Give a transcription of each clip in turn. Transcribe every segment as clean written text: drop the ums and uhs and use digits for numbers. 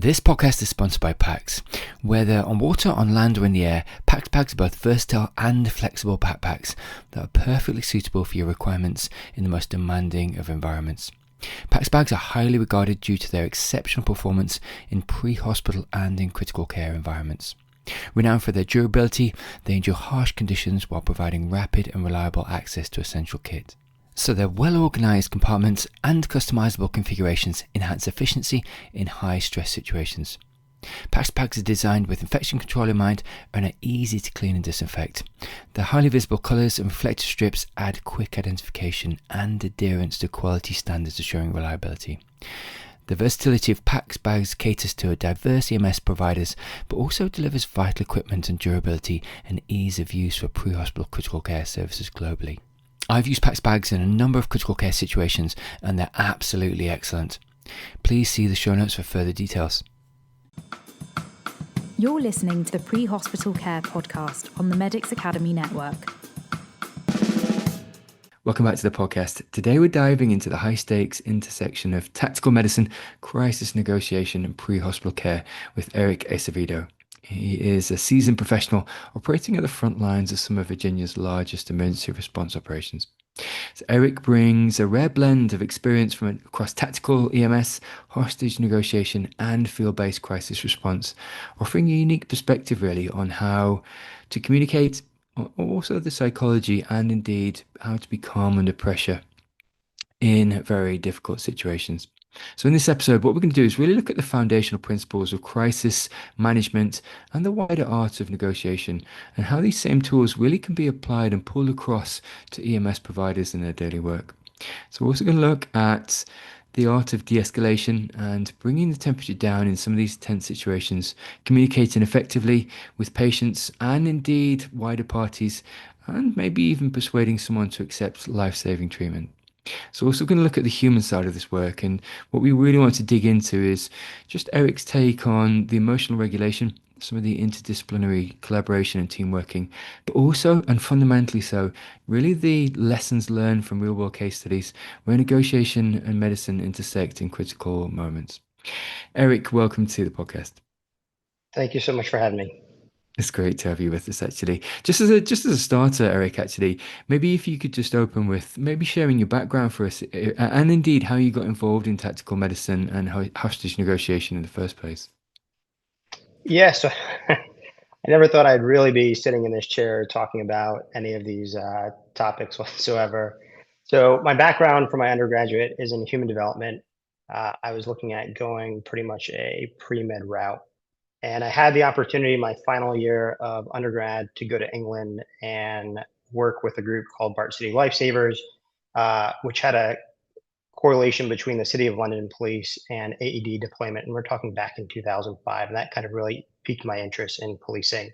This podcast is sponsored by PAX. Whether on water, on land or in the air, PAX bags are both versatile and flexible backpacks that are perfectly suitable for your requirements in the most demanding of environments. PAX bags are highly regarded due to their exceptional performance in pre-hospital and in critical care environments. Renowned for their durability, they endure harsh conditions while providing rapid and reliable access to essential kit. So their well-organised compartments and customisable configurations enhance efficiency in high-stress situations. PAX bags are designed with infection control in mind and are easy to clean and disinfect. Their highly visible colours and reflective strips add quick identification and adherence to quality standards, assuring reliability. The versatility of PAX bags caters to a diverse EMS providers, but also delivers vital equipment and durability and ease of use for pre-hospital critical care services globally. I've used PAX bags in a number of critical care situations and they're absolutely excellent. Please see the show notes for further details. You're listening to the Pre-Hospital Care podcast on the Medics Academy Network. Welcome back to the podcast. Today we're diving into the high-stakes intersection of tactical medicine, crisis negotiation and pre-hospital care with Eric Acevedo. He is a seasoned professional operating at the front lines of some of Virginia's largest emergency response operations. So Eric brings a rare blend of experience from across tactical EMS, hostage negotiation and field-based crisis response, offering a unique perspective really on how to communicate, also the psychology and indeed how to be calm under pressure in very difficult situations. So in this episode, what we're going to do is really look at the foundational principles of crisis management and the wider art of negotiation, and how these same tools really can be applied and pulled across to EMS providers in their daily work. So we're also going to look at the art of de-escalation and bringing the temperature down in some of these tense situations, communicating effectively with patients and indeed wider parties, and maybe even persuading someone to accept life-saving treatment. So we're also going to look at the human side of this work, and what we really want to dig into is just Eric's take on the emotional regulation, some of the interdisciplinary collaboration and team working, but also, and fundamentally so, really the lessons learned from real-world case studies where negotiation and medicine intersect in critical moments. Eric, welcome to the podcast. Thank you so much for having me. It's great to have you with us, actually. Just as a starter, Eric, actually, maybe if you could just open with maybe sharing your background for us, and indeed how you got involved in tactical medicine and hostage negotiation in the first place. Yeah, so I never thought I'd really be sitting in this chair talking about any of these topics whatsoever. So my background for my undergraduate is in human development. I was looking at going pretty much a pre-med route. And I had the opportunity my final year of undergrad to go to England and work with a group called Bart City Lifesavers, which had a correlation between the City of London Police and AED deployment. And we're talking back in 2005. And that kind of really piqued my interest in policing.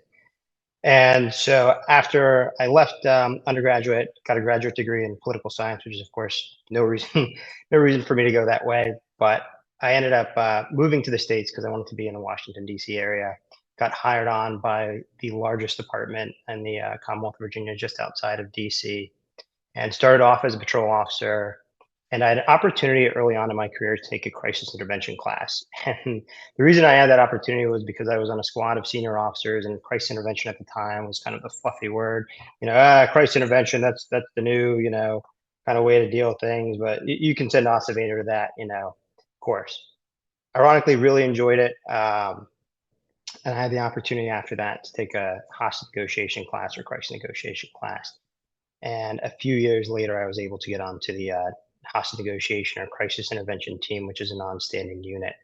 And so after I left undergraduate, got a graduate degree in political science, which is, of course, no reason for me to go that way. But I ended up moving to the States because I wanted to be in the Washington, D.C. area. Got hired on by the largest department in the Commonwealth of Virginia, just outside of D.C., and started off as a patrol officer. And I had an opportunity early on in my career to take a crisis intervention class. And the reason I had that opportunity was because I was on a squad of senior officers, and crisis intervention at the time was kind of the fluffy word. Crisis intervention, that's the new, kind of way to deal with things. But you can send Acevedo to that, course. Ironically, really enjoyed it. And I had the opportunity after that to take a hostage negotiation class or crisis negotiation class. And a few years later, I was able to get onto the hostage negotiation or crisis intervention team, which is a non-standing unit.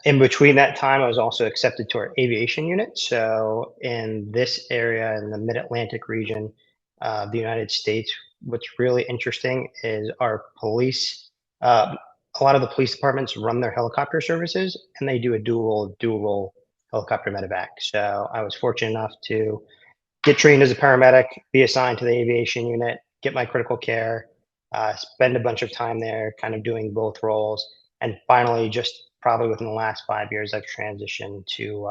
In between that time, I was also accepted to our aviation unit. So in this area, in the mid-Atlantic region of the United States, what's really interesting is our police, a lot of the police departments run their helicopter services, and they do a dual role helicopter medevac. So I was fortunate enough to get trained as a paramedic, be assigned to the aviation unit, get my critical care, spend a bunch of time there kind of doing both roles. And finally, just probably within the last 5 years, I've transitioned to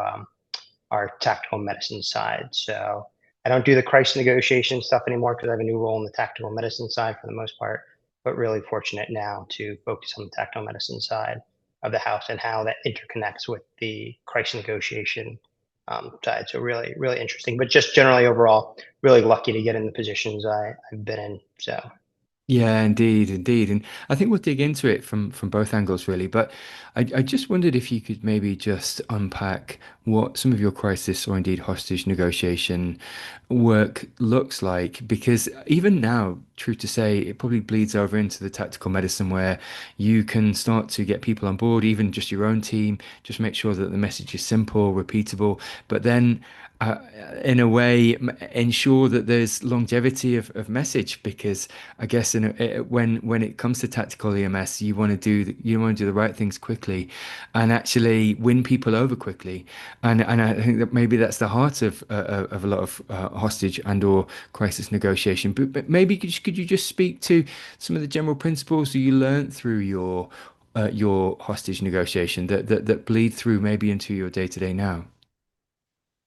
our tactical medicine side. So I don't do the crisis negotiation stuff anymore because I have a new role in the tactical medicine side for the most part, but really fortunate now to focus on the tactical medicine side. of the house and how that interconnects with the crisis negotiation side. So really, really interesting. But just generally overall, really lucky to get in the positions I've been in. So. Yeah, indeed, indeed. And I think we'll dig into it from both angles really. But I just wondered if you could maybe just unpack what some of your crisis or indeed hostage negotiation work looks like. Because even now, truth to say, it probably bleeds over into the tactical medicine where you can start to get people on board, even just your own team, just make sure that the message is simple, repeatable, but then uh, in a way ensure that there's longevity of message because I guess when it comes to tactical EMS, you want to do the right things quickly, and actually win people over quickly, and I think that maybe that's the heart of a lot of hostage and or crisis negotiation. But maybe could you just speak to some of the general principles that you learned through your hostage negotiation that bleed through maybe into your day to day now?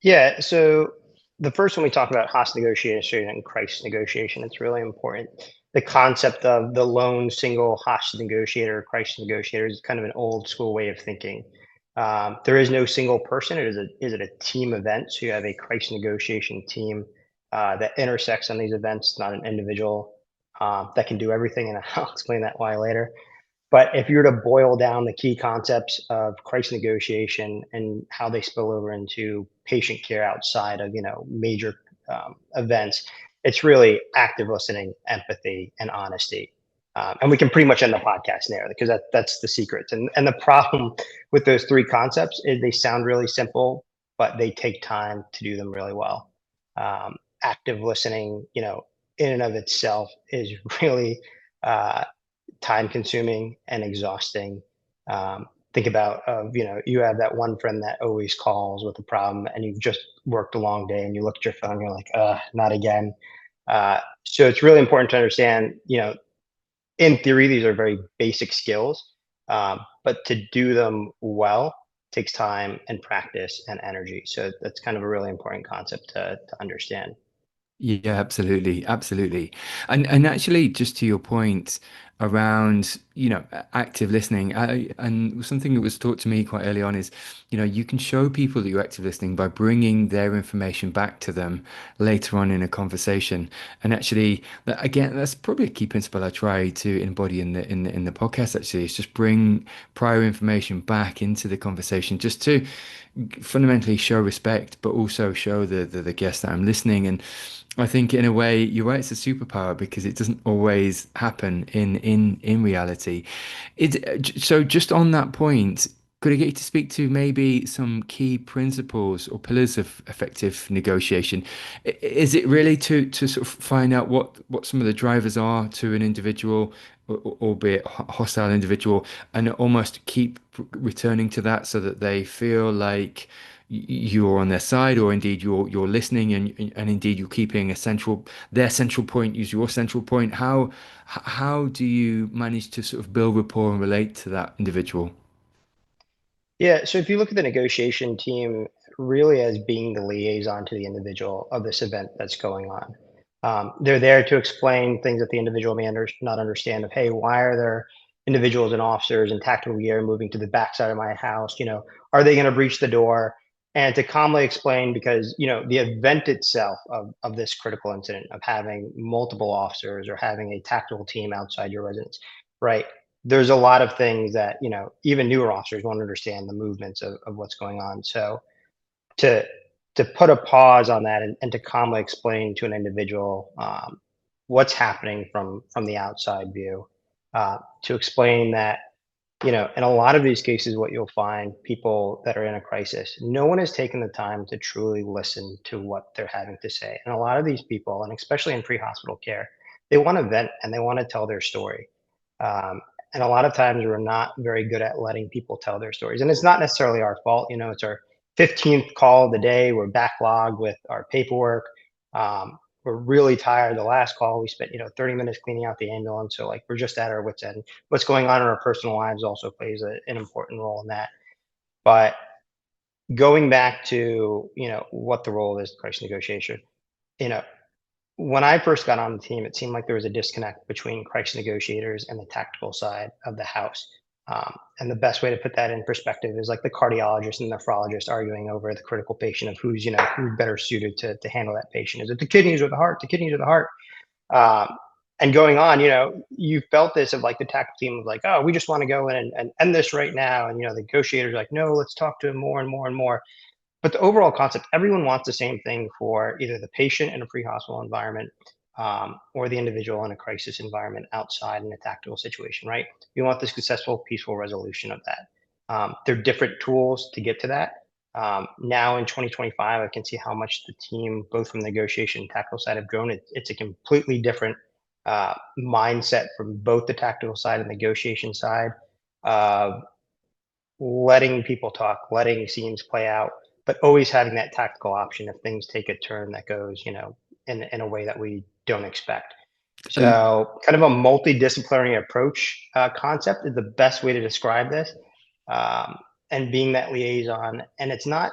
Yeah, so the first one we talk about hostage negotiation and crisis negotiation, it's really important. The concept of the lone single hostage negotiator or crisis negotiator is kind of an old school way of thinking. There is no single person. Is it a team event? So you have a crisis negotiation team that intersects on these events, not an individual that can do everything. And I'll explain that why later. But if you were to boil down the key concepts of crisis negotiation and how they spill over into patient care outside of major events, it's really active listening, empathy, and honesty. And we can pretty much end the podcast there because that's the secret. And the problem with those three concepts is they sound really simple, but they take time to do them really well. Active listening, in and of itself is really uh, time consuming and exhausting. Think about you have that one friend that always calls with a problem and you've just worked a long day and you look at your phone and you're like, not again. So it's really important to understand, in theory, these are very basic skills, but to do them well takes time and practice and energy. So that's kind of a really important concept to understand. Yeah, absolutely, absolutely. And actually, just to your point around, active listening, and something that was taught to me quite early on is, you can show people that you're active listening by bringing their information back to them later on in a conversation. And actually, again, that's probably a key principle I try to embody in the podcast. Actually, is just bring prior information back into the conversation, just to fundamentally show respect, but also show the guest that I'm listening. And I think in a way, you're right, it's a superpower because it doesn't always happen in reality. So just on that point, could I get you to speak to maybe some key principles or pillars of effective negotiation? Is it really to sort of find out what some of the drivers are to an individual, albeit hostile individual, and almost keep returning to that so that they feel like you're on their side, or indeed you're listening, and indeed you're keeping their central point is your central point. How do you manage to sort of build rapport and relate to that individual? Yeah, so if you look at the negotiation team really as being the liaison to the individual of this event that's going on, they're there to explain things that the individual may not understand of, hey, why are there individuals and officers in tactical gear moving to the backside of my house? Are they going to breach the door? And to calmly explain because, the event itself of this critical incident of having multiple officers or having a tactical team outside your residence, right? There's a lot of things that even newer officers won't understand the movements of what's going on. So to to put a pause on that and to calmly explain to an individual what's happening from the outside view, to explain that in a lot of these cases, what you'll find people that are in a crisis, no one has taken the time to truly listen to what they're having to say. And a lot of these people, and especially in pre-hospital care, they want to vent and they want to tell their story. Um, and a lot of times we're not very good at letting people tell their stories. And it's not necessarily our fault. It's our 15th call of the day. We're backlogged with our paperwork. We're really tired. The last call we spent, 30 minutes cleaning out the ambulance. So like we're just at our wits end. What's going on in our personal lives also plays an important role in that. But going back to, what the role is crisis negotiation, you know, when I first got on the team, it seemed like there was a disconnect between crisis negotiators and the tactical side of the house. And the best way to put that in perspective is like the cardiologist and the nephrologist arguing over the critical patient of who's, who's better suited to handle that patient. Is it the kidneys or the heart? The kidneys or the heart? Um, and going on, you felt this of like the tactical team was like, oh, we just want to go in and end this right now. And, the negotiators are like, no, let's talk to him more and more and more. But the overall concept, everyone wants the same thing for either the patient in a pre-hospital environment, or the individual in a crisis environment outside in a tactical situation, right? You want the successful, peaceful resolution of that. There are different tools to get to that. Now in 2025, I can see how much the team, both from the negotiation and tactical side, have grown. It's a completely different mindset from both the tactical side and negotiation side. Letting people talk, letting scenes play out, but always having that tactical option if things take a turn that goes, in a way that we don't expect. So, kind of a multidisciplinary approach concept is the best way to describe this, um, and being that liaison. And it's not,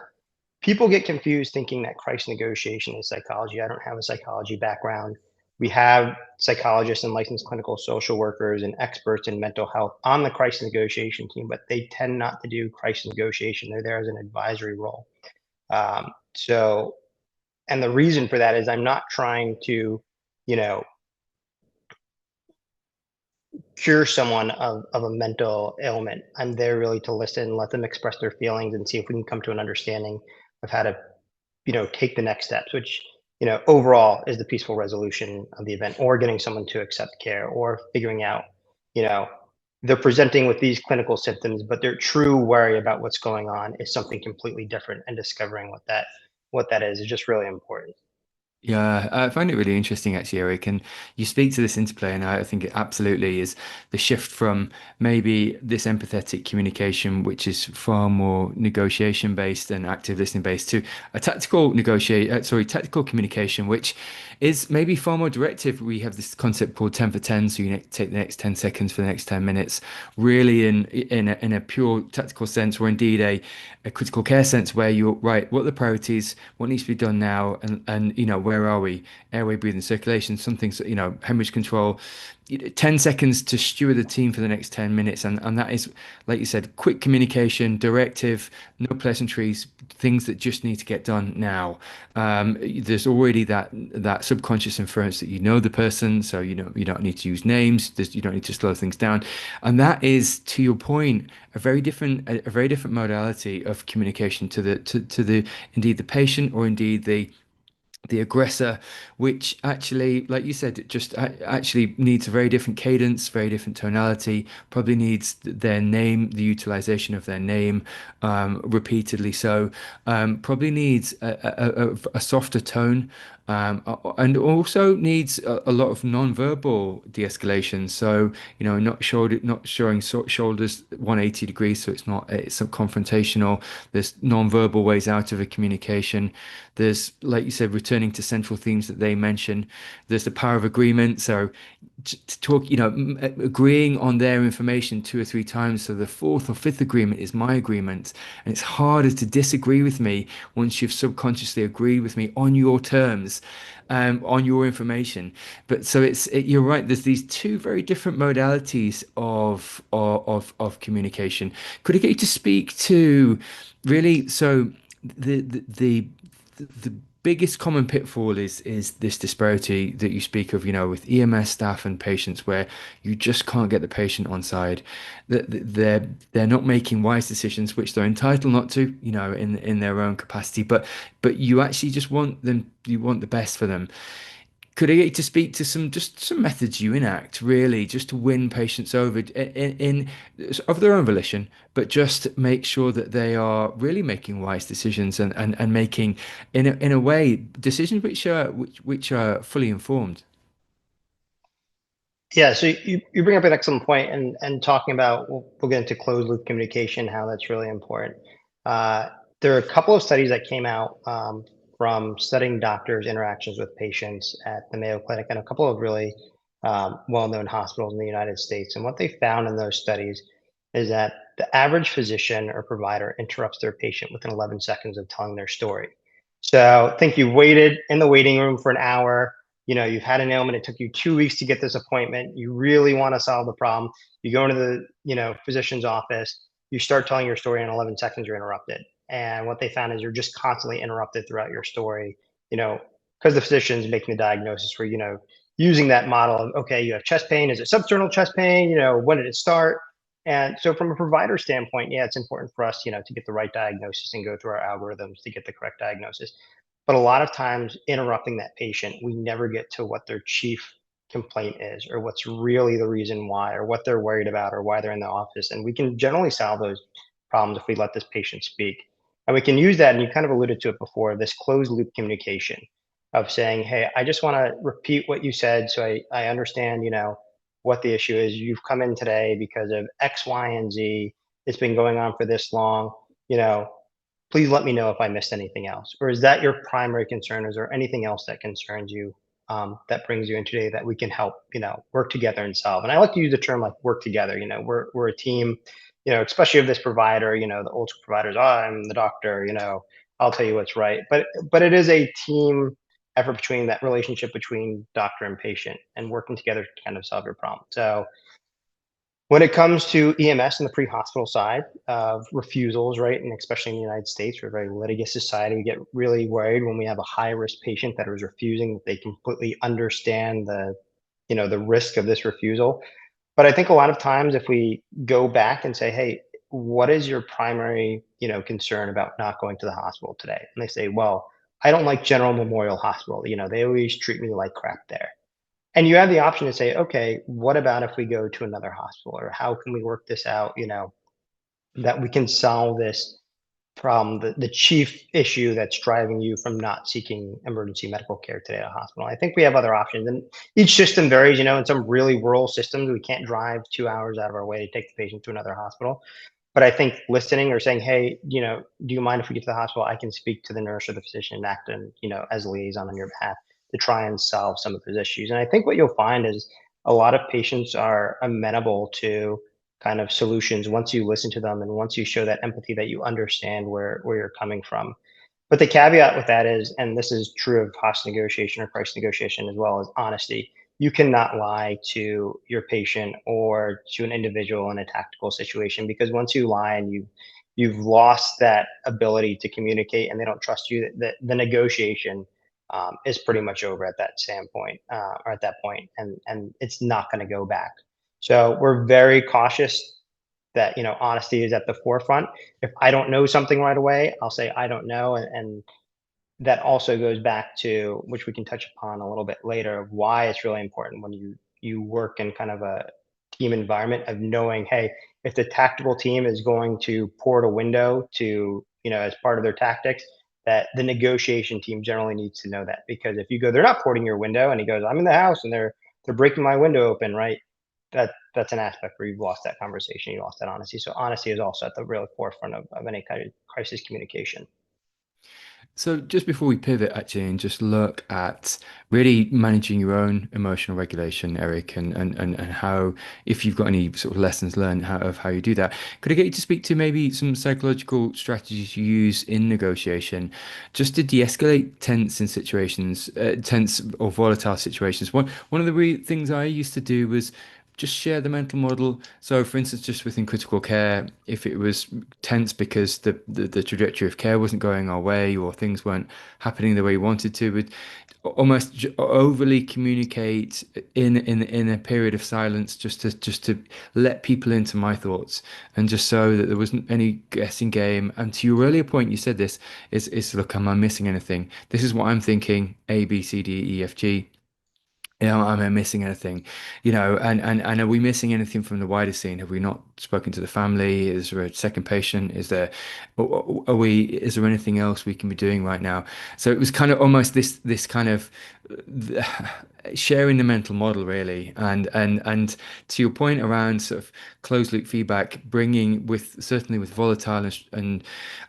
people get confused thinking that crisis negotiation is psychology. I don't have a psychology background. We have psychologists and licensed clinical social workers and experts in mental health on the crisis negotiation team, but they tend not to do crisis negotiation. They're there as an advisory role. So, and the reason for that is I'm not trying to, you know, cure someone of a mental ailment. I'm there really to listen, let them express their feelings, and see if we can come to an understanding of how to, take the next steps, which, overall is the peaceful resolution of the event, or getting someone to accept care, or figuring out, you know, they're presenting with these clinical symptoms, but their true worry about what's going on is something completely different, and discovering what that is just really important. Yeah, I find it really interesting actually, Eric. And you speak to this interplay, and I think it absolutely is the shift from maybe this empathetic communication, which is far more negotiation based and active listening based, to a tactical communication, which is maybe far more directive. We have this concept called 10 for 10, so you take the next 10 seconds for the next 10 minutes, really in a pure tactical sense, or indeed a critical care sense, where you're right, what are the priorities, what needs to be done now, and where are we? Airway, breathing, circulation, something, hemorrhage control. 10 seconds to steward the team for the next 10 minutes. And that is, like you said, quick communication, directive, no pleasantries, things that just need to get done now. There's already that subconscious inference that you know the person, so you don't need to use names. You don't need to slow things down. And that is, to your point, a very different modality of communication to the indeed the patient, or indeed the aggressor, which actually, like you said, it just actually needs a very different cadence, very different tonality, probably needs their name, the utilization of their name, repeatedly. So probably needs a softer tone, and also needs a lot of non-verbal de-escalation. So, not showing shoulders 180 degrees, so it's confrontational. There's non-verbal ways out of a communication. There's, like you said, returning to central themes that they mention. There's the power of agreement. So to talk, agreeing on their information two or three times. So the fourth or fifth agreement is my agreement. And it's harder to disagree with me once you've subconsciously agreed with me on your terms, on your information. But so you're right. There's these two very different modalities of communication. Could I get you to speak to really, so the biggest common pitfall is this disparity that you speak of, with EMS staff and patients, where you just can't get the patient on side. They're not making wise decisions, which they're entitled not to, in their own capacity. But you actually just want them, you want the best for them. Could I get you to speak to some methods you enact, really, just to win patients over of their own volition, but just make sure that they are really making wise decisions, and making, in a way, decisions which are fully informed. Yeah, so you bring up an excellent point, and talking about, we'll get into closed loop communication, how that's really important. Uh, there are a couple of studies that came out, from studying doctors' interactions with patients at the Mayo Clinic, and a couple of really well-known hospitals in the United States. And what they found in those studies is that the average physician or provider interrupts their patient within 11 seconds of telling their story. So think you've waited in the waiting room for an hour. You've had an ailment. It took you 2 weeks to get this appointment. You really want to solve the problem. You go into the, physician's office, you start telling your story, in 11 seconds, you're interrupted. And what they found is you're just constantly interrupted throughout your story, you know, because the physician's making the diagnosis for, using that model of, okay, you have chest pain. Is it substernal chest pain? When did it start? And so from a provider standpoint, yeah, it's important for us, to get the right diagnosis and go through our algorithms to get the correct diagnosis. But a lot of times interrupting that patient, we never get to what their chief complaint is, or what's really the reason why, or what they're worried about, or why they're in the office. And we can generally solve those problems if we let this patient speak. And we can use that, and you kind of alluded to it before, this closed loop communication of saying, hey, I just want to repeat what you said so I understand, what the issue is. You've come in today because of X, Y, and Z. It's been going on for this long. You know, please let me know if I missed anything else. Or is that your primary concern? Is there anything else that concerns you, that brings you in today that we can help, work together and solve? And I like to use the term like work together. We're a team, especially of this provider, the old school providers, oh, I'm the doctor, I'll tell you what's right. But it is a team effort between that relationship between doctor and patient and working together to kind of solve your problem. So when it comes to EMS and the pre-hospital side of refusals, right, and especially in the United States, we're a very litigious society. We get really worried when we have a high-risk patient that is refusing, that they completely understand the risk of this refusal. But I think a lot of times if we go back and say, hey, what is your primary, concern about not going to the hospital today? And they say, well, I don't like General Memorial Hospital. They always treat me like crap there. And you have the option to say, okay, what about if we go to another hospital, or how can we work this out, that we can solve this problem, the chief issue that's driving you from not seeking emergency medical care today at a hospital. I think we have other options, and each system varies. In some really rural systems, we can't drive 2 hours out of our way to take the patient to another hospital. But I think listening or saying, hey, do you mind if we get to the hospital? I can speak to the nurse or the physician and act as a liaison on your behalf to try and solve some of those issues. And I think what you'll find is a lot of patients are amenable to kind of solutions once you listen to them and once you show that empathy, that you understand where you're coming from. But the caveat with that is, and this is true of hostage negotiation or price negotiation as well, as honesty. You cannot lie to your patient or to an individual in a tactical situation, because once you lie and you've lost that ability to communicate and they don't trust you, that the negotiation is pretty much over at that standpoint, or at that point, and it's not going to go back. So we're very cautious that honesty is at the forefront. If I don't know something right away, I'll say I don't know, and that also goes back to, which we can touch upon a little bit later, of why it's really important when you work in kind of a team environment, of knowing, hey, if the tactical team is going to port a window to, as part of their tactics, that the negotiation team generally needs to know that. Because if you go, they're not porting your window, and he goes, I'm in the house and they're breaking my window open, right? That's an aspect where you've lost that conversation, you lost that honesty. So honesty is also at the real forefront of any kind of crisis communication. So just before we pivot, actually, and just look at really managing your own emotional regulation, Eric, and how, if you've got any sort of lessons learned of how you do that, could I get you to speak to maybe some psychological strategies you use in negotiation just to de-escalate tense in situations, tense or volatile situations? One of the things I used to do was just share the mental model. So, for instance, just within critical care, if it was tense because the trajectory of care wasn't going our way, or things weren't happening the way we wanted to, would almost overly communicate in a period of silence, just to let people into my thoughts, and just so that there wasn't any guessing game. And to your earlier point, you said this is look, am I missing anything? This is what I'm thinking: A, B, C, D, E, F, G. Am I missing anything? And are we missing anything from the wider scene? Have we not spoken to the family? Is there a second patient? Is there anything else we can be doing right now? So it was kind of almost this kind of sharing the mental model, really. And to your point around sort of closed loop feedback, bringing, with certainly with volatile and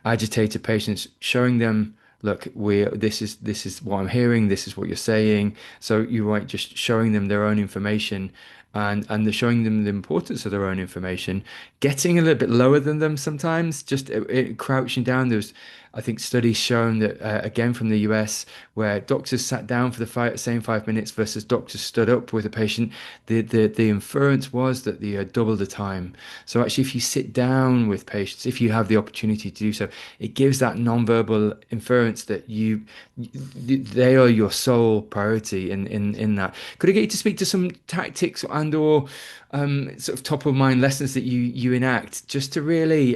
agitated patients, showing them, look, this is what I'm hearing, this is what you're saying. So you're right, just showing them their own information and they're showing them the importance of their own information, getting a little bit lower than them sometimes, just crouching down. There's, I think, studies shown that again from the US, where doctors sat down for the same 5 minutes versus doctors stood up with a patient, the inference was that they double the time. So actually, if you sit down with patients, if you have the opportunity to do so, it gives that non-verbal inference that they are your sole priority in that. Could I get you to speak to some tactics and or sort of top of mind lessons that you enact just to really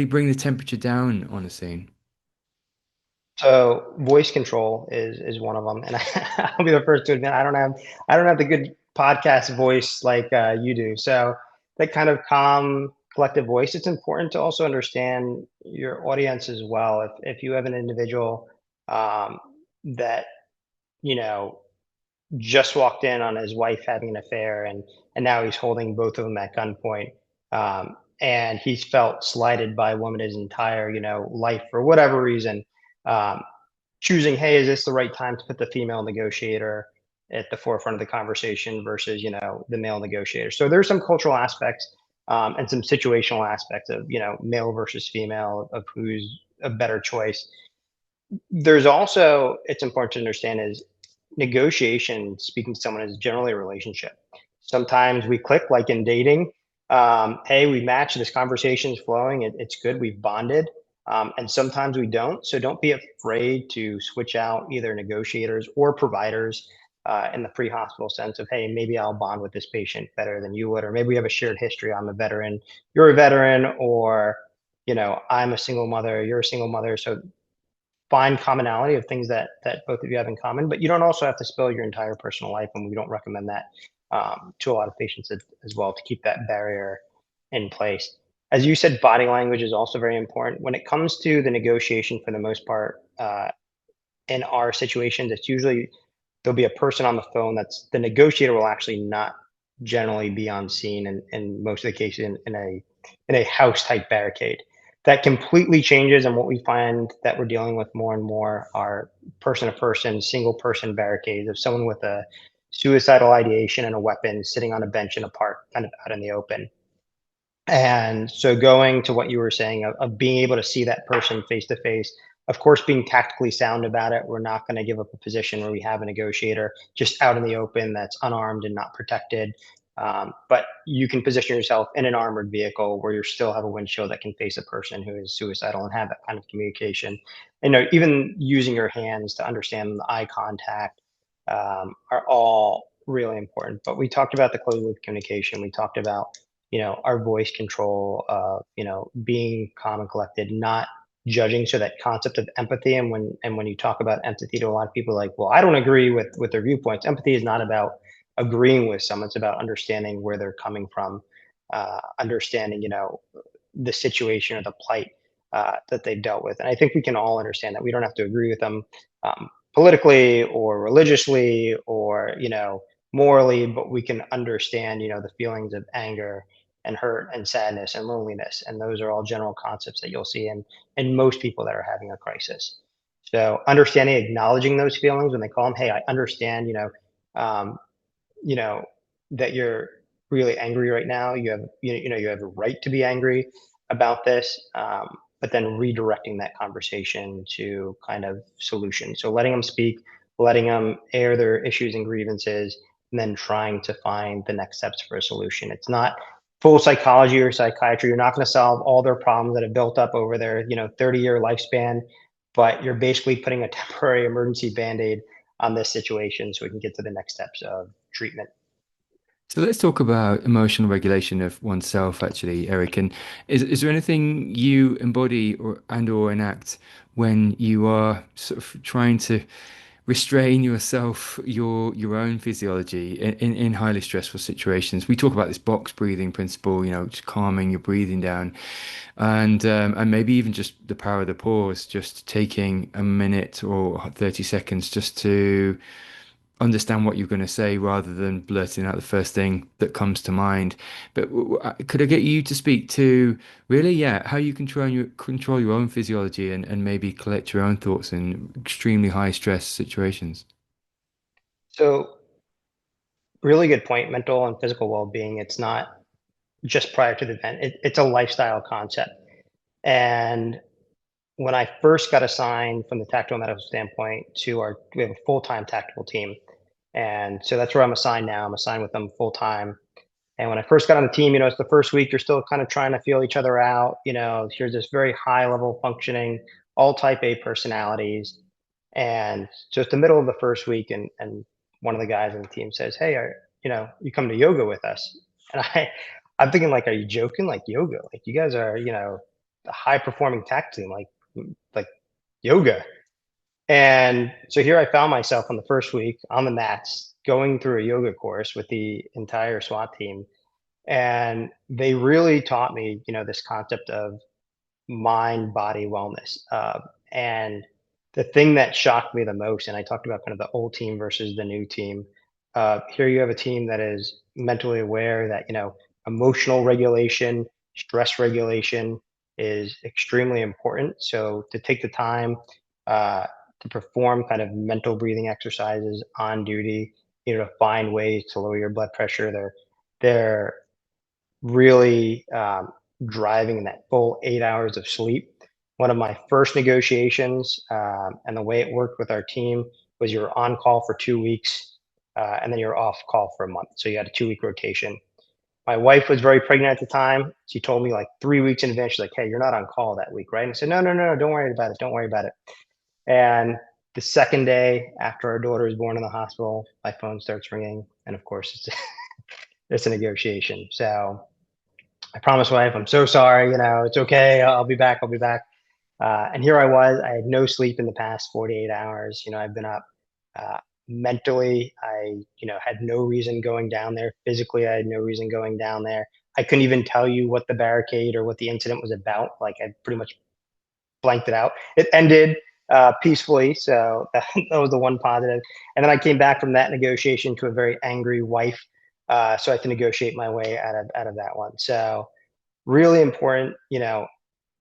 bring the temperature down on a scene? So voice control is one of them, and I'll be the first to admit I don't have the good podcast voice like you do. So that kind of calm, collective voice. It's important to also understand your audience as well. If you have an individual that you know just walked in on his wife having an affair, and now he's holding both of them at gunpoint, and he's felt slighted by a woman his entire life for whatever reason. Um, Choosing, hey, is this the right time to put the female negotiator at the forefront of the conversation versus the male negotiator? So there's some cultural aspects and some situational aspects of male versus female of who's a better choice. There's also, it's important to understand, is negotiation, speaking to someone, is generally a relationship. Sometimes we click, like in dating. Hey, we match, this conversation is flowing, it's good, we've bonded. And sometimes we don't. So don't be afraid to switch out either negotiators or providers in the pre-hospital sense of, hey, maybe I'll bond with this patient better than you would, or maybe we have a shared history. I'm a veteran, you're a veteran, or I'm a single mother, you're a single mother. So find commonality of things that both of you have in common, but you don't also have to spill your entire personal life, and we don't recommend that to a lot of patients as well, to keep that barrier in place. As you said, body language is also very important when it comes to the negotiation. For the most part, in our situations, it's usually there'll be a person on the phone. That's the negotiator will actually not generally be on scene in most of the cases in a house type barricade. That completely changes, and what we find that we're dealing with more and more are person to person, single person barricades of someone with a suicidal ideation and a weapon sitting on a bench in a park, kind of out in the open. And so going to what you were saying of being able to see that person face to face, of course, being tactically sound about it. We're not going to give up a position where we have a negotiator just out in the open that's unarmed and not protected. But you can position yourself in an armored vehicle where you still have a windshield that can face a person who is suicidal and have that kind of communication. And even using your hands to understand the eye contact are all really important. But we talked about the closed loop communication. We talked about our voice control, being calm and collected, not judging. So that concept of empathy, and when you talk about empathy to a lot of people, like, well, I don't agree with their viewpoints. Empathy is not about agreeing with someone; it's about understanding where they're coming from, understanding, the situation or the plight that they've dealt with. And I think we can all understand that we don't have to agree with them politically or religiously or morally, but we can understand the feelings of anger and hurt and sadness and loneliness, and those are all general concepts that you'll see in most people that are having a crisis. So understanding, acknowledging those feelings when they call them, hey, I understand, um, you know that you're really angry right now. You have you have a right to be angry about this, but then redirecting that conversation to kind of solution. So letting them speak, letting them air their issues and grievances, and then trying to find the next steps for a solution. It's not full psychology or psychiatry. You're not going to solve all their problems that have built up over their 30-year lifespan, but you're basically putting a temporary emergency band-aid on this situation so we can get to the next steps of treatment. So let's talk about emotional regulation of oneself, actually, Eric. And is there anything you embody or enact when you are sort of trying to restrain yourself, your own physiology in highly stressful situations? We talk about this box breathing principle, just calming your breathing down, and maybe even just the power of the pause, just taking a minute or 30 seconds just to understand what you're going to say rather than blurting out the first thing that comes to mind. But could I get you to speak to really, yeah, how you control your own physiology and maybe collect your own thoughts in extremely high stress situations? So really good point. Mental and physical well-being. It's not just prior to the event. It's a lifestyle concept. And when I first got assigned from the tactical medical standpoint to we have a full-time tactical team. And so that's where I'm assigned now. I'm assigned with them full time. And when I first got on the team, it's the first week, you're still kind of trying to feel each other out. Here's this very high level functioning, all type A personalities. And so it's the middle of the first week, and one of the guys on the team says, "Hey, you come to yoga with us?" And I'm thinking, like, are you joking? Like, yoga? Like, you guys are, a high performing tech team, like yoga. And so here I found myself on the first week on the mats going through a yoga course with the entire SWAT team. And they really taught me, this concept of mind body wellness. And the thing that shocked me the most, and I talked about kind of the old team versus the new team. Here you have a team that is mentally aware that, emotional regulation, stress regulation is extremely important. So to take the time uh, to perform kind of mental breathing exercises on duty, to find ways to lower your blood pressure. They're really driving that full 8 hours of sleep. One of my first negotiations, and the way it worked with our team was you were on call for 2 weeks, and then you're off call for a month. So you had a 2 week rotation. My wife was very pregnant at the time. She told me like 3 weeks in advance, she's like, "Hey, you're not on call that week, right?" And I said, "No, no, no, no, don't worry about it. Don't worry about it." And the second day after our daughter was born in the hospital, my phone starts ringing. And of course, it's a negotiation. So I promised my wife, "I'm so sorry. It's okay. I'll be back. I'll be back." And here I was. I had no sleep in the past 48 hours. I've been up. Uh, Mentally, I, had no reason going down there. Physically, I had no reason going down there. I couldn't even tell you what the barricade or what the incident was about. Like, I pretty much blanked it out. It ended peacefully, so that was the one positive. And then I came back from that negotiation to a very angry wife, so I had to negotiate my way out of that one. So really important,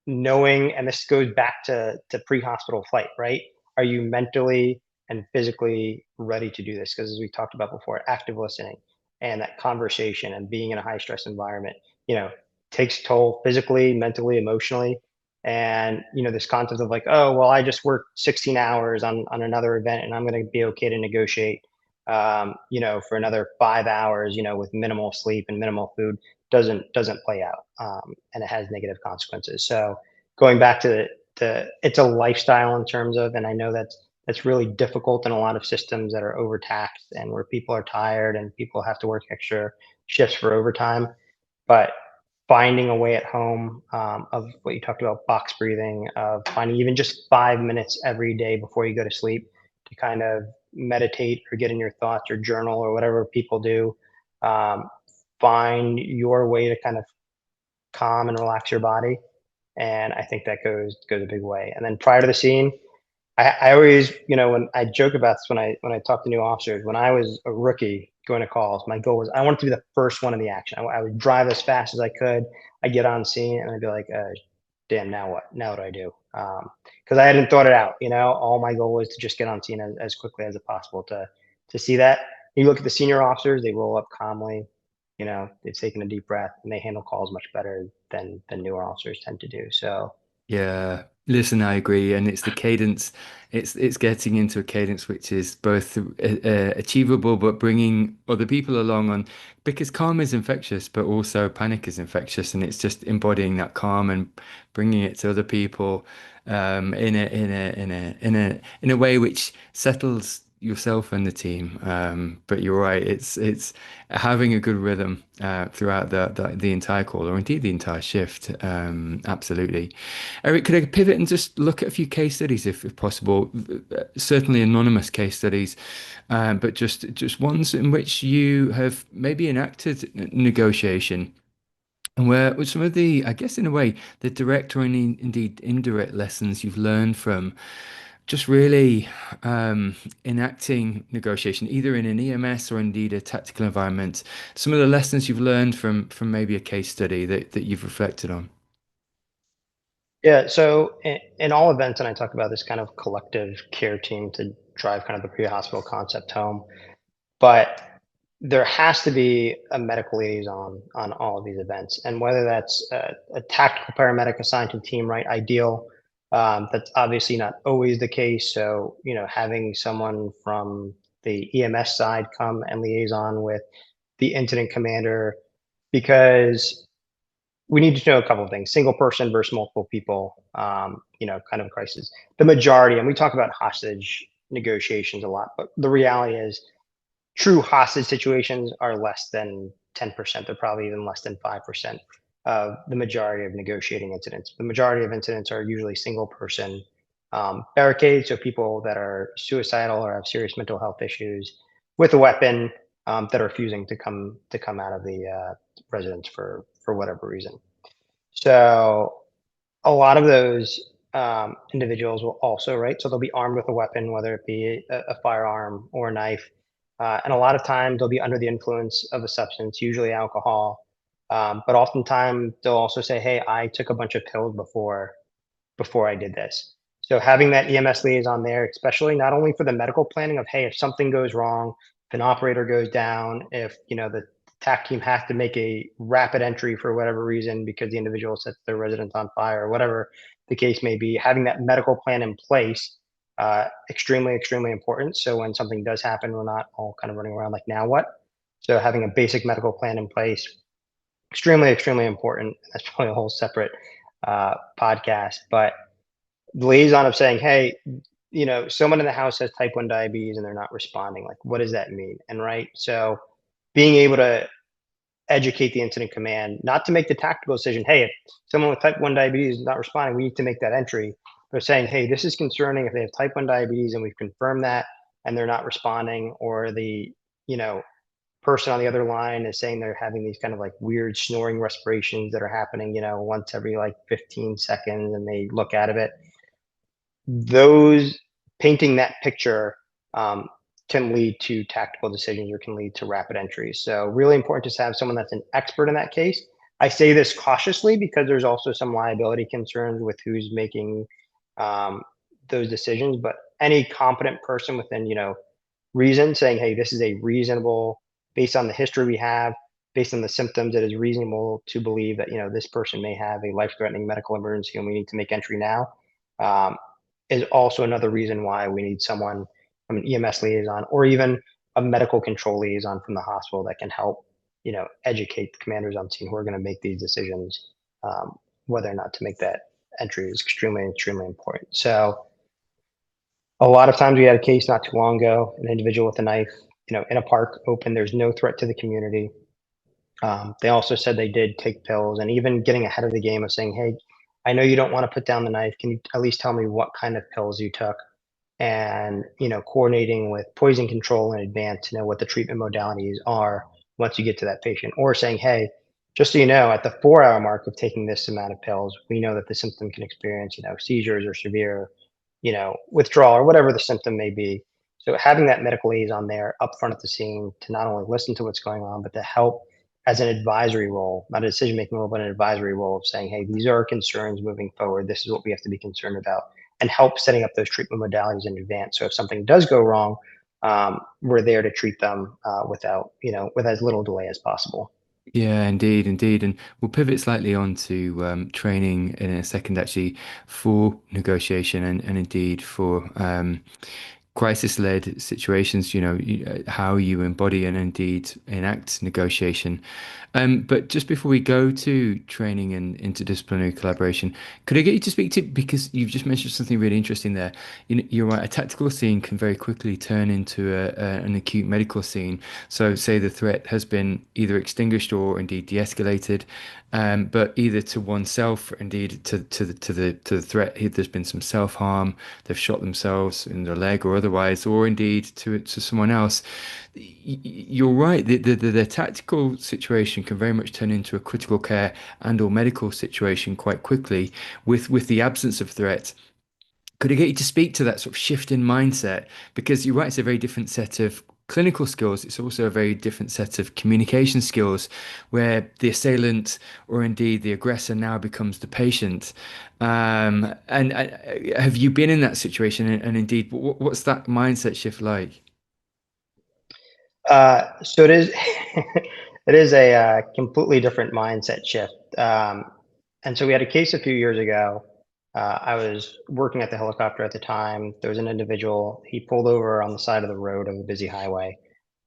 knowing, and this goes back to pre-hospital flight, right? Are you mentally and physically ready to do this? Because as we talked about before, active listening and that conversation and being in a high stress environment, you know, takes toll physically, mentally, emotionally. And this concept of like, oh well, I just worked 16 hours on another event, and I'm going to be okay to negotiate, for another 5 hours, with minimal sleep and minimal food doesn't play out, and it has negative consequences. So going back to it's a lifestyle in terms of, and I know that's really difficult in a lot of systems that are overtaxed and where people are tired and people have to work extra shifts for overtime. But finding a way at home, of what you talked about, box breathing, of finding even just 5 minutes every day before you go to sleep to kind of meditate or get in your thoughts or journal or whatever people do. Um, Find your way to kind of calm and relax your body. And I think that goes a big way. And then prior to the scene, I always, when I joke about this, when I talk to new officers, when I was a rookie going to calls, my goal was I wanted to be the first one in the action. I would drive as fast as I could. I get on scene and I'd be like, damn, now what? Now what do I do? Because I hadn't thought it out. All my goal was to just get on scene as quickly as possible to see that. You look at the senior officers; they roll up calmly. They've taken a deep breath and they handle calls much better than newer officers tend to do. So Yeah, listen, I agree, and it's the cadence. It's getting into a cadence which is both achievable, but bringing other people along on, because calm is infectious, but also panic is infectious, and it's just embodying that calm and bringing it to other people, in a way which settles yourself and the team. But you're right, it's having a good rhythm throughout the entire call, or indeed the entire shift. Absolutely. Eric, could I pivot and just look at a few case studies, if possible? Certainly anonymous case studies, but just ones in which you have maybe enacted negotiation, and where with some of the, I guess in a way, the direct or indeed indirect lessons you've learned from just really enacting negotiation, either in an EMS or indeed a tactical environment. Some of the lessons you've learned from maybe a case study that you've reflected on. yeah, so in all events, and I talk about this kind of collective care team to drive kind of the pre-hospital concept home. But there has to be a medical liaison on all of these events, and whether that's a tactical paramedic assigned to the team, right? Ideal. That's obviously not always the case. So, having someone from the EMS side come and liaison with the incident commander, because we need to know a couple of things: single person versus multiple people, kind of crisis. The majority, and we talk about hostage negotiations a lot, but the reality is true hostage situations are less than 10%. They're probably even less than 5% of the majority of negotiating incidents. The majority of incidents are usually single person barricades, so people that are suicidal or have serious mental health issues with a weapon, that are refusing to come out of the residence for whatever reason. So a lot of those individuals will also, right? So they'll be armed with a weapon, whether it be a firearm or a knife. And a lot of times they'll be under the influence of a substance, usually alcohol. But oftentimes they'll also say, "Hey, I took a bunch of pills before I did this." So having that EMS liaison there, especially not only for the medical planning of, hey, if something goes wrong, if an operator goes down, if the TAC team has to make a rapid entry for whatever reason because the individual sets their residence on fire or whatever the case may be, having that medical plan in place, extremely, extremely important. So when something does happen, we're not all kind of running around like, now what? So having a basic medical plan in place, extremely, extremely important. That's probably a whole separate podcast, but the liaison of saying, "Hey, someone in the house has type 1 diabetes and they're not responding. Like, what does that mean?" And right, so being able to educate the incident command, not to make the tactical decision, "Hey, if someone with type 1 diabetes is not responding, we need to make that entry." But saying, "Hey, this is concerning if they have type 1 diabetes and we've confirmed that and they're not responding, or the you know person on the other line is saying they're having these kind of like weird snoring respirations that are happening, once every like 15 seconds, and they look out of it." Those painting that picture um, can lead to tactical decisions or can lead to rapid entries. So really important to have someone that's an expert in that case. I say this cautiously because there's also some liability concerns with who's making um, those decisions. But any competent person within reason, saying, "Hey, this is a reasonable, based on the history we have, based on the symptoms, it is reasonable to believe that this person may have a life-threatening medical emergency and we need to make entry now." Um, is also another reason why we need someone from an EMS liaison or even a medical control liaison from the hospital that can help, educate the commanders on scene who are going to make these decisions, whether or not to make that entry is extremely, extremely important. So a lot of times we had a case not too long ago, an individual with a knife, in a park open, there's no threat to the community. They also said they did take pills, and even getting ahead of the game of saying, "Hey, I know you don't want to put down the knife. Can you at least tell me what kind of pills you took?" And coordinating with poison control in advance to know what the treatment modalities are once you get to that patient, or saying, "Hey, just so you know, at the 4-hour mark of taking this amount of pills, we know that the symptom can experience seizures or severe withdrawal or whatever the symptom may be." So having that medical liaison there up front at the scene to not only listen to what's going on, but to help as an advisory role, not a decision making role, but an advisory role of saying, "Hey, these are our concerns moving forward. This is what we have to be concerned about," and help setting up those treatment modalities in advance. So if something does go wrong, we're there to treat them without, with as little delay as possible. Yeah, indeed, indeed. And we'll pivot slightly on to training in a second, actually, for negotiation and indeed for crisis-led situations, how you embody and indeed enact negotiation. But just before we go to training and interdisciplinary collaboration, could I get you to speak to, because you've just mentioned something really interesting there. You're right, a tactical scene can very quickly turn into an acute medical scene. So say the threat has been either extinguished or indeed de-escalated, but either to oneself, or indeed to the threat, there's been some self-harm, they've shot themselves in their leg or otherwise, or indeed to someone else. You're right. The tactical situation can very much turn into a critical care and or medical situation quite quickly with the absence of threat. Could I get you to speak to that sort of shift in mindset? Because you're right, it's a very different set of clinical skills. It's also a very different set of communication skills where the assailant or indeed the aggressor now becomes the patient. And have you been in that situation? And indeed, what's that mindset shift like? So it is it is a completely different mindset shift. And so we had a case a few years ago. I was working at the helicopter at the time. There was an individual. He pulled over on the side of the road of a busy highway,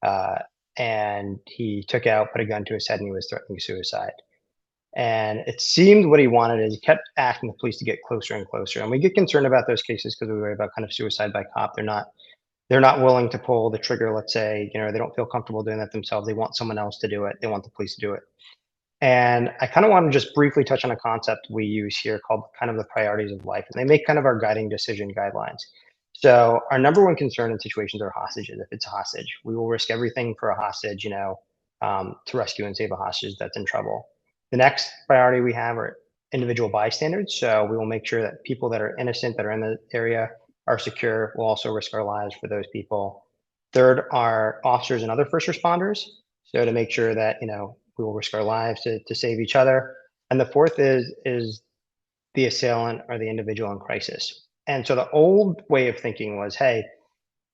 uh, and he took out, put a gun to his head, and he was threatening suicide. And it seemed what he wanted is he kept asking the police to get closer and closer. And we get concerned about those cases because we worry about kind of suicide by cop. They're not willing to pull the trigger, let's say, they don't feel comfortable doing that themselves. They want someone else to do it. They want the police to do it. And I kind of want to just briefly touch on a concept we use here called kind of the priorities of life. And they make kind of our guiding decision guidelines. So our number one concern in situations are hostages. If it's a hostage, we will risk everything for a hostage, to rescue and save a hostage that's in trouble. The next priority we have are individual bystanders. So we will make sure that people that are innocent that are in the area are secure. We'll also risk our lives for those people. Third are officers and other first responders. So to make sure that, we will risk our lives to save each other. And the fourth is the assailant or the individual in crisis. And so the old way of thinking was, hey,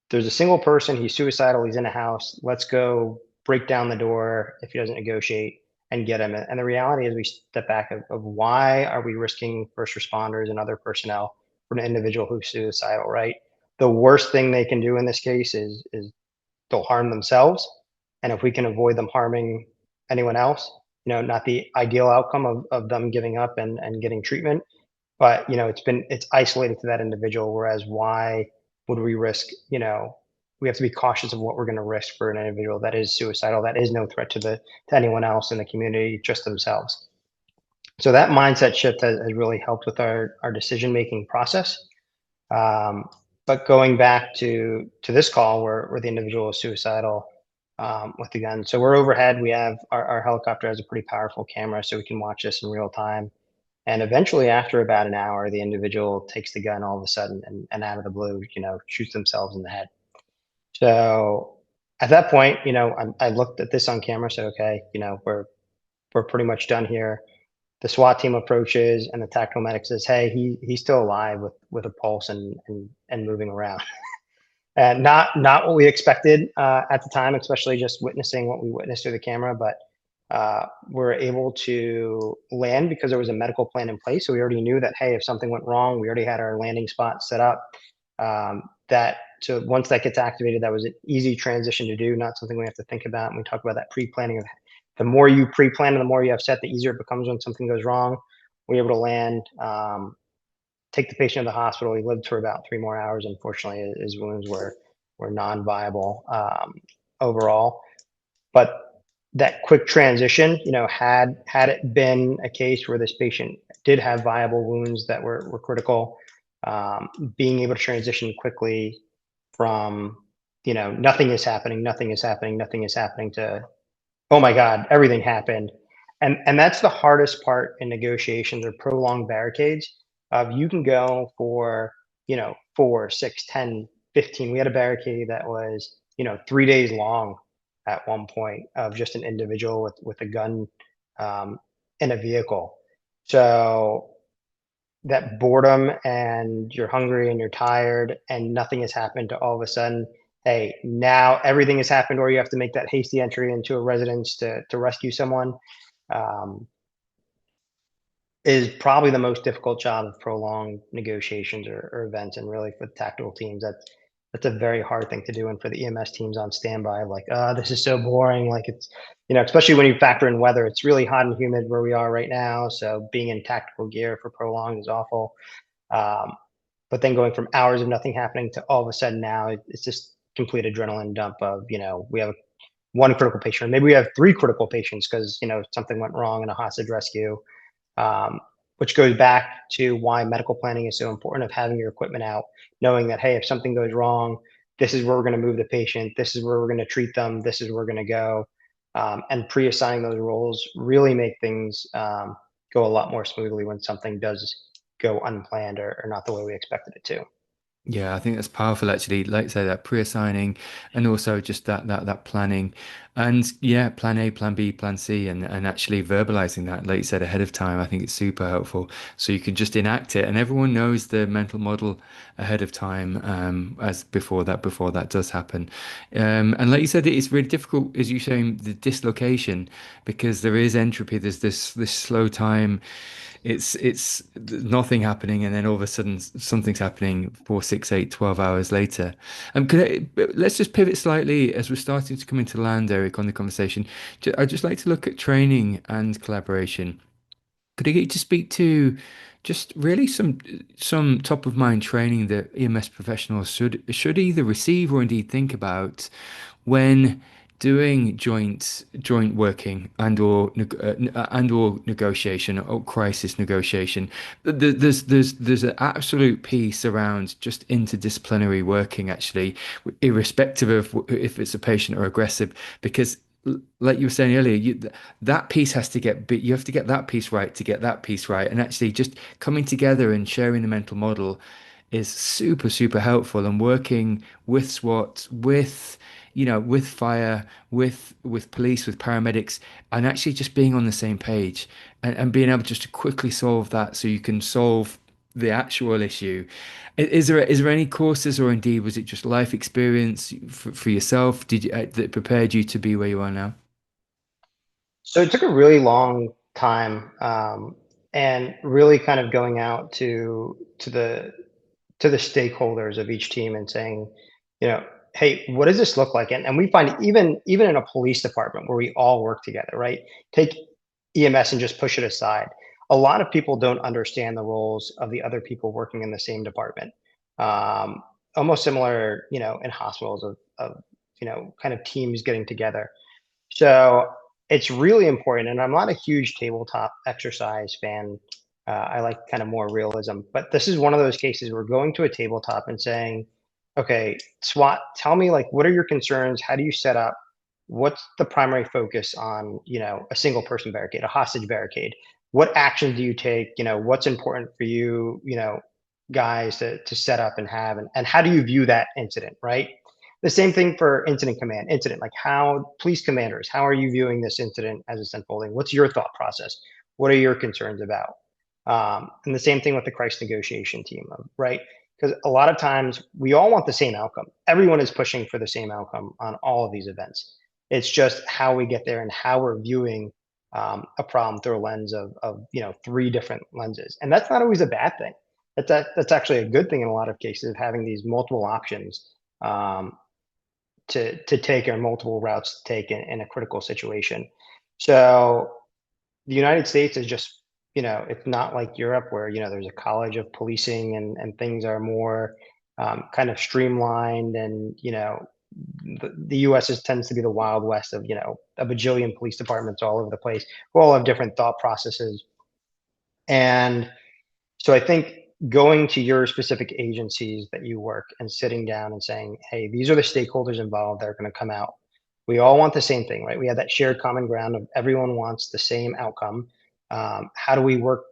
there's a single person, he's suicidal, he's in a house, let's go break down the door if he doesn't negotiate and get him. And the reality is we step back of why are we risking first responders and other personnel for an individual who's suicidal, right? The worst thing they can do in this case is they'll harm themselves. And if we can avoid them harming anyone else, not the ideal outcome of them giving up and getting treatment, but it's isolated to that individual. Whereas why would we risk, we have to be cautious of what we're going to risk for an individual that is suicidal, that is no threat to anyone else in the community, just themselves. So that mindset shift has really helped with our decision making process. um, but going back to this call where the individual is suicidal, with the gun. So we're overhead. We have our helicopter has a pretty powerful camera, so we can watch this in real time. And eventually, after about an hour, the individual takes the gun all of a sudden and out of the blue, shoots themselves in the head. So at that point, I looked at this on camera, said, okay, we're pretty much done here. The SWAT team approaches, and the tactical medic says, "Hey, he's still alive with a pulse and moving around." And not what we expected at the time, especially just witnessing what we witnessed through the camera. But we're able to land because there was a medical plan in place. So we already knew that, hey, if something went wrong, we already had our landing spot set up. So once that gets activated, that was an easy transition to do, not something we have to think about. And we talk about that pre-planning. The more you pre-plan and the more you have set, the easier it becomes when something goes wrong. We're able to land. Take the patient to the hospital. He lived for about 3 more hours. Unfortunately, his wounds were non-viable overall. But that quick transition, had it been a case where this patient did have viable wounds that were critical, being able to transition quickly from, nothing is happening, nothing is happening, nothing is happening to, oh my God, everything happened. And that's the hardest part in negotiations or prolonged barricades. You can go for, 4, 6, 10, 15. We had a barricade that was, 3 days long at one point of just an individual with a gun in a vehicle. So that boredom and you're hungry and you're tired and nothing has happened to all of a sudden, hey, now everything has happened, or you have to make that hasty entry into a residence to rescue someone, um, is probably the most difficult job of prolonged negotiations or events. And really for the tactical teams, that's a very hard thing to do. And for the EMS teams on standby, like, this is so boring. Like it's, especially when you factor in weather, it's really hot and humid where we are right now. So being in tactical gear for prolonged is awful. Um, but then going from hours of nothing happening to all of a sudden now it's just complete adrenaline dump of, we have one critical patient, or maybe we have three critical patients because, something went wrong in a hostage rescue, um, which goes back to why medical planning is so important, of having your equipment out, knowing that, hey, if something goes wrong, this is where we're going to move the patient, this is where we're going to treat them, this is where we're going to go. And pre-assigning those roles really make things go a lot more smoothly when something does go unplanned or not the way we expected it to. Yeah, I think that's powerful actually. Like say that pre-assigning and also just that planning. And yeah, plan A, plan B, plan C and actually verbalizing that, like you said, ahead of time, I think it's super helpful. So you can just enact it and everyone knows the mental model ahead of time as before that does happen. And like you said, it's really difficult, as you saying, the dislocation because there is entropy, there's this slow time it's nothing happening and then all of a sudden something's happening 4 6 8 12 hours later. Let's just pivot slightly as we're starting to come into land, Eric, on the conversation. I'd just like to look at training and collaboration. Could I get you to speak to just really some top of mind training that EMS professionals should either receive or indeed think about when doing joint working and or negotiation or crisis negotiation? There's an absolute piece around just interdisciplinary working actually, irrespective of if it's a patient or aggressive, because like you were saying earlier, that piece has to get, but you have to get that piece right to get that piece right. And actually just coming together and sharing the mental model is super, super helpful. And working with SWAT, with fire, with police, with paramedics, and actually just being on the same page and being able just to quickly solve that so you can solve the actual issue. Is there any courses or indeed was it just life experience for yourself that prepared you to be where you are now? So it took a really long time, and really kind of going out to the stakeholders of each team and saying, you know, hey, what does this look like? And we find even in a police department where we all work together, right? Take EMS and just push it aside. A lot of people don't understand the roles of the other people working in the same department. Um, Almost similar, in hospitals of kind of teams getting together. So it's really important, and I'm not a huge tabletop exercise fan. I like kind of more realism, but this is one of those cases where going to a tabletop and saying, "Okay, SWAT, tell me like what are your concerns? How do you set up? What's the primary focus on, a single person barricade, a hostage barricade? What action do you take? What's important for you, guys to set up and have, and how do you view that incident, right?" The same thing for incident command, incident, like how police commanders, how are you viewing this incident as it's unfolding? What's your thought process? What are your concerns about? And the same thing with the crisis negotiation team, right? Because a lot of times we all want the same outcome. Everyone is pushing for the same outcome on all of these events. It's just how we get there and how we're viewing a problem through a lens of three different lenses, and that's not always a bad thing. That's actually a good thing in a lot of cases of having these multiple options um, to take or multiple routes to take in a critical situation. So the United States is just, it's not like Europe where, there's a college of policing and things are more kind of streamlined and, the US tends to be the wild west of, a bajillion police departments all over the place who all have different thought processes. And so I think going to your specific agencies that you work and sitting down and saying, hey, these are the stakeholders involved that are going to come out. We all want the same thing, right? We have that shared common ground of everyone wants the same outcome. How do we work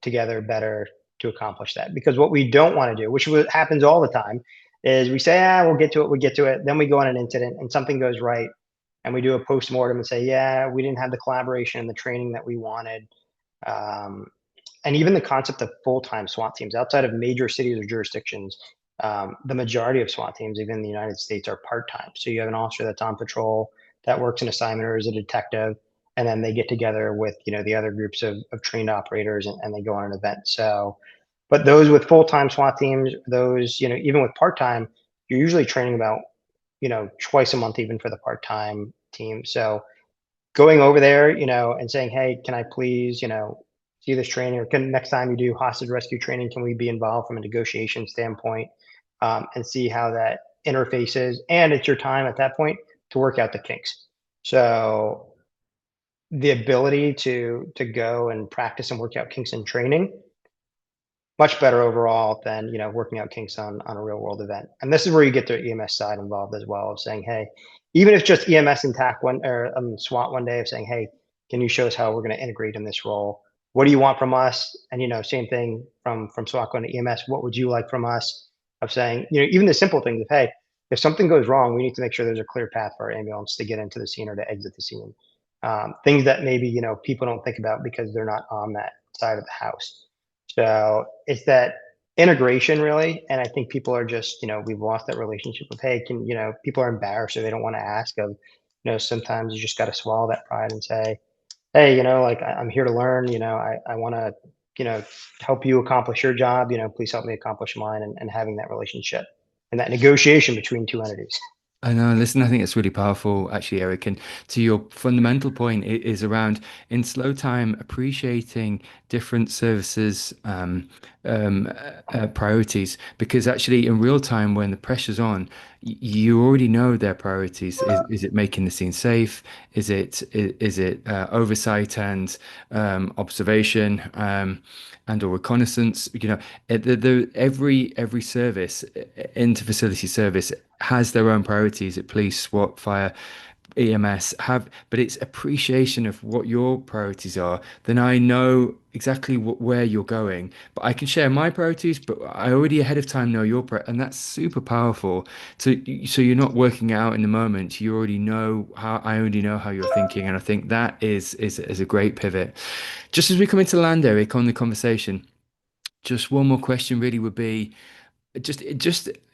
together better to accomplish that? Because what we don't want to do, which happens all the time, is we say, we'll get to it, we get to it. Then we go on an incident and something goes right. And we do a post-mortem and say, yeah, we didn't have the collaboration and the training that we wanted. Um, and even the concept of full-time SWAT teams outside of major cities or jurisdictions, the majority of SWAT teams, even in the United States, are part-time. So you have an officer that's on patrol that works an assignment or is a detective, and then they get together with the other groups of trained operators and they go on an event. So, but those with full-time SWAT teams, those even with part-time, you're usually training about twice a month even for the part-time team. So going over there, and saying, "Hey, can I please, see this training, or can next time you do hostage rescue training, can we be involved from a negotiation standpoint, and see how that interfaces?" And it's your time at that point to work out the kinks. So the ability to go and practice and work out kinks in training much better overall than working out kinks on a real world event. And this is where you get the EMS side involved as well of saying, hey, even if just EMS and TAC one or SWAT one day of saying, hey, can you show us how we're going to integrate in this role? What do you want from us? And same thing from SWAT going to EMS. What would you like from us? of saying, even the simple things of, hey, if something goes wrong, we need to make sure there's a clear path for our ambulance to get into the scene or to exit the scene. Things that maybe, people don't think about because they're not on that side of the house. So it's that integration really. And I think people are just, we've lost that relationship of, hey, people are embarrassed or they don't want to ask of, sometimes you just got to swallow that pride and say, hey, like I'm here to learn, I want to, help you accomplish your job, please help me accomplish mine, and having that relationship and that negotiation between two entities. I know. Listen, I think it's really powerful, actually, Eric. And to your fundamental point, it is around in slow time appreciating different services priorities. Because actually, in real time, when the pressure's on, you already know their priorities. Is it making the scene safe? Is it oversight and observation? And or reconnaissance, every service, inter-facility service, has their own priorities at police, SWAT, fire, EMS have, but it's appreciation of what your priorities are. Then I know exactly where you're going, but I can share my priorities, but I already ahead of time know your and that's super powerful. So you're not working out in the moment. You already know how, I already know how you're thinking, and I think that is a great pivot. Just as we come into land, Eric, on the conversation, just one more question really would be just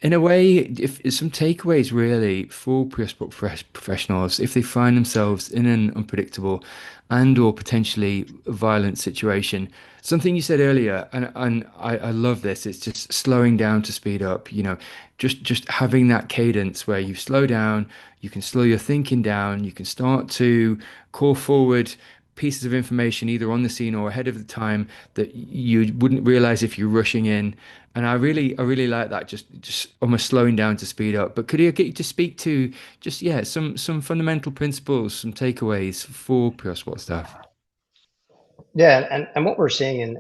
in a way, if some takeaways really for professionals, if they find themselves in an unpredictable and or potentially violent situation. Something you said earlier, and I love this, it's just slowing down to speed up, just having that cadence where you slow down, you can slow your thinking down, you can start to call forward pieces of information either on the scene or ahead of the time that you wouldn't realize if you're rushing in. And I really like that, just almost slowing down to speed up. But could I get you to speak to just, yeah, some fundamental principles, some takeaways for pure sport staff? Yeah, and what we're seeing in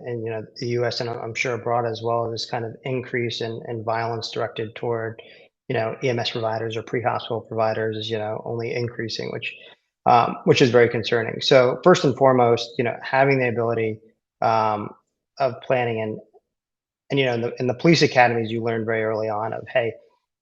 the U.S. and I'm sure abroad as well, is this kind of increase in violence directed toward EMS providers or pre-hospital providers is only increasing, which is very concerning. So first and foremost, having the ability of planning and in the police academies, you learn very early on of, hey,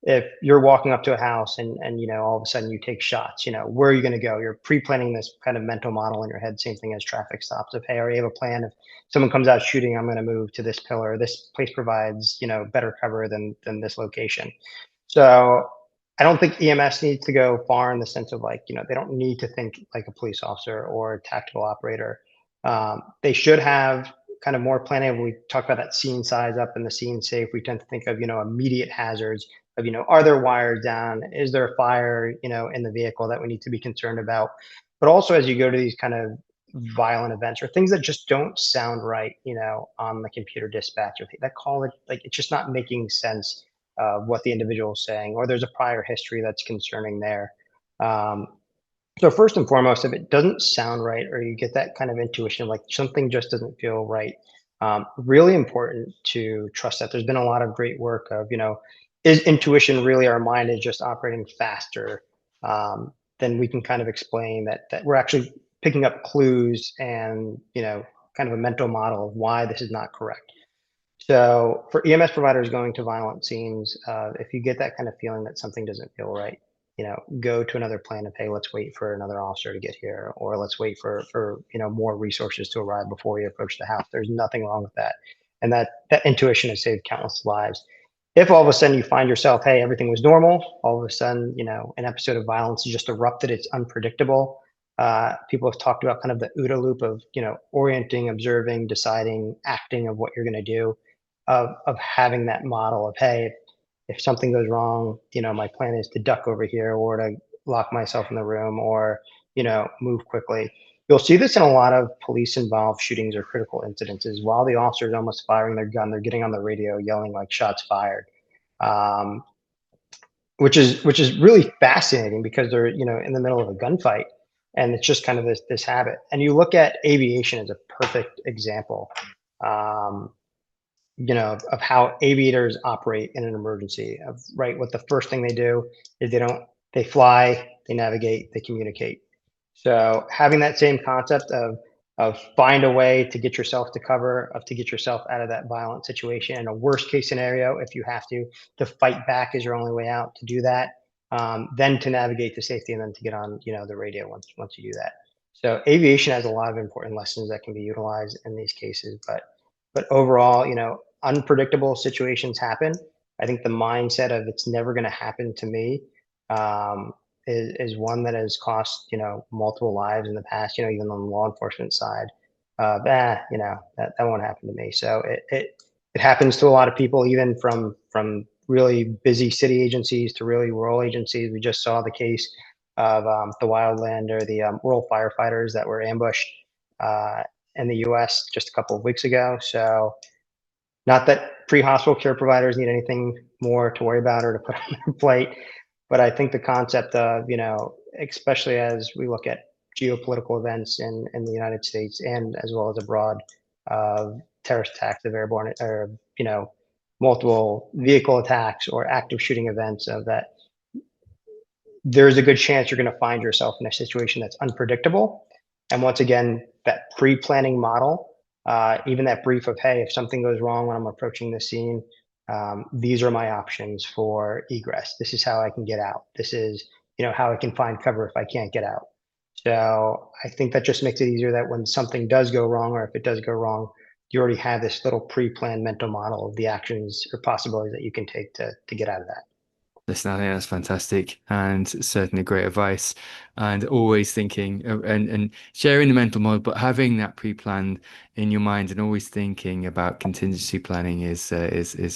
if you're walking up to a house and all of a sudden you take shots, where are you going to go? You're pre-planning this kind of mental model in your head. Same thing as traffic stops of, hey, I already have a plan. If someone comes out shooting, I'm going to move to this pillar. This place provides better cover than this location. So I don't think EMS needs to go far in the sense of, like, they don't need to think like a police officer or a tactical operator. They should have kind of more planning. When we talk about that scene size up and the scene safe, we tend to think of, immediate hazards of, are there wires down? Is there a fire, in the vehicle that we need to be concerned about? But also as you go to these kind of violent events or things that just don't sound right, on the computer dispatch, or that call, it like it's just not making sense of what the individual is saying, or there's a prior history that's concerning there. Um, so first and foremost, if it doesn't sound right, or you get that kind of intuition, like something just doesn't feel right, really important to trust that. There's been a lot of great work of, is intuition really our mind is just operating faster? Then we can kind of explain that we're actually picking up clues and, kind of a mental model of why this is not correct. So for EMS providers going to violent scenes, if you get that kind of feeling that something doesn't feel right, go to another plan of, hey, let's wait for another officer to get here, or let's wait for more resources to arrive before we approach the house. There's nothing wrong with that, and that intuition has saved countless lives. If all of a sudden you find yourself, hey, everything was normal, all of a sudden an episode of violence just erupted. It's unpredictable. People have talked about kind of the OODA loop of orienting, observing, deciding, acting of what you're going to do, of having that model of, hey, if something goes wrong, my plan is to duck over here or to lock myself in the room or, move quickly. You'll see this in a lot of police involved shootings or critical incidences. While the officer is almost firing their gun, they're getting on the radio yelling like shots fired. Um, which is really fascinating because they're, in the middle of a gunfight, and it's just kind of this habit. And you look at aviation as a perfect example. Um, of how aviators operate in an emergency. Of right, what the first thing they do is they fly, they navigate, they communicate. So having that same concept of find a way to get yourself to cover, to get yourself out of that violent situation. In a worst case scenario, if you have to fight back is your only way out, to do that. Then to navigate to safety, and then to get on, the radio once you do that. So aviation has a lot of important lessons that can be utilized in these cases, but overall, unpredictable situations happen. I think the mindset of it's never going to happen to me, um, is one that has cost, multiple lives in the past, even on the law enforcement side. That won't happen to me. So it happens to a lot of people, even from really busy city agencies to really rural agencies. We just saw the case of the wildland, or the rural firefighters that were ambushed in the U.S. just a couple of weeks ago. So not that pre-hospital care providers need anything more to worry about or to put on their plate, but I think the concept of, especially as we look at geopolitical events in the United States and as well as abroad, of terrorist attacks of airborne, or, multiple vehicle attacks or active shooting events, of that, there's a good chance you're going to find yourself in a situation that's unpredictable. And once again, that pre-planning model, even that brief of, hey, if something goes wrong when I'm approaching the scene, these are my options for egress. This is how I can get out. This is, how I can find cover if I can't get out. So I think that just makes it easier, that when something does go wrong, or if it does go wrong, you already have this little pre-planned mental model of the actions or possibilities that you can take to get out of that. Listen, I think that's fantastic and certainly great advice. And always thinking and sharing the mental model, but having that pre-planned in your mind and always thinking about contingency planning is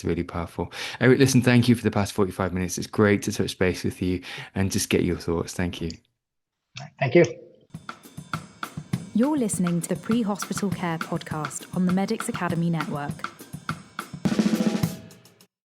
really powerful. Eric, listen, thank you for the past 45 minutes. It's great to touch base with you and just get your thoughts. Thank you. Thank you. You're listening to the Pre-Hospital Care podcast on the Medics Academy Network.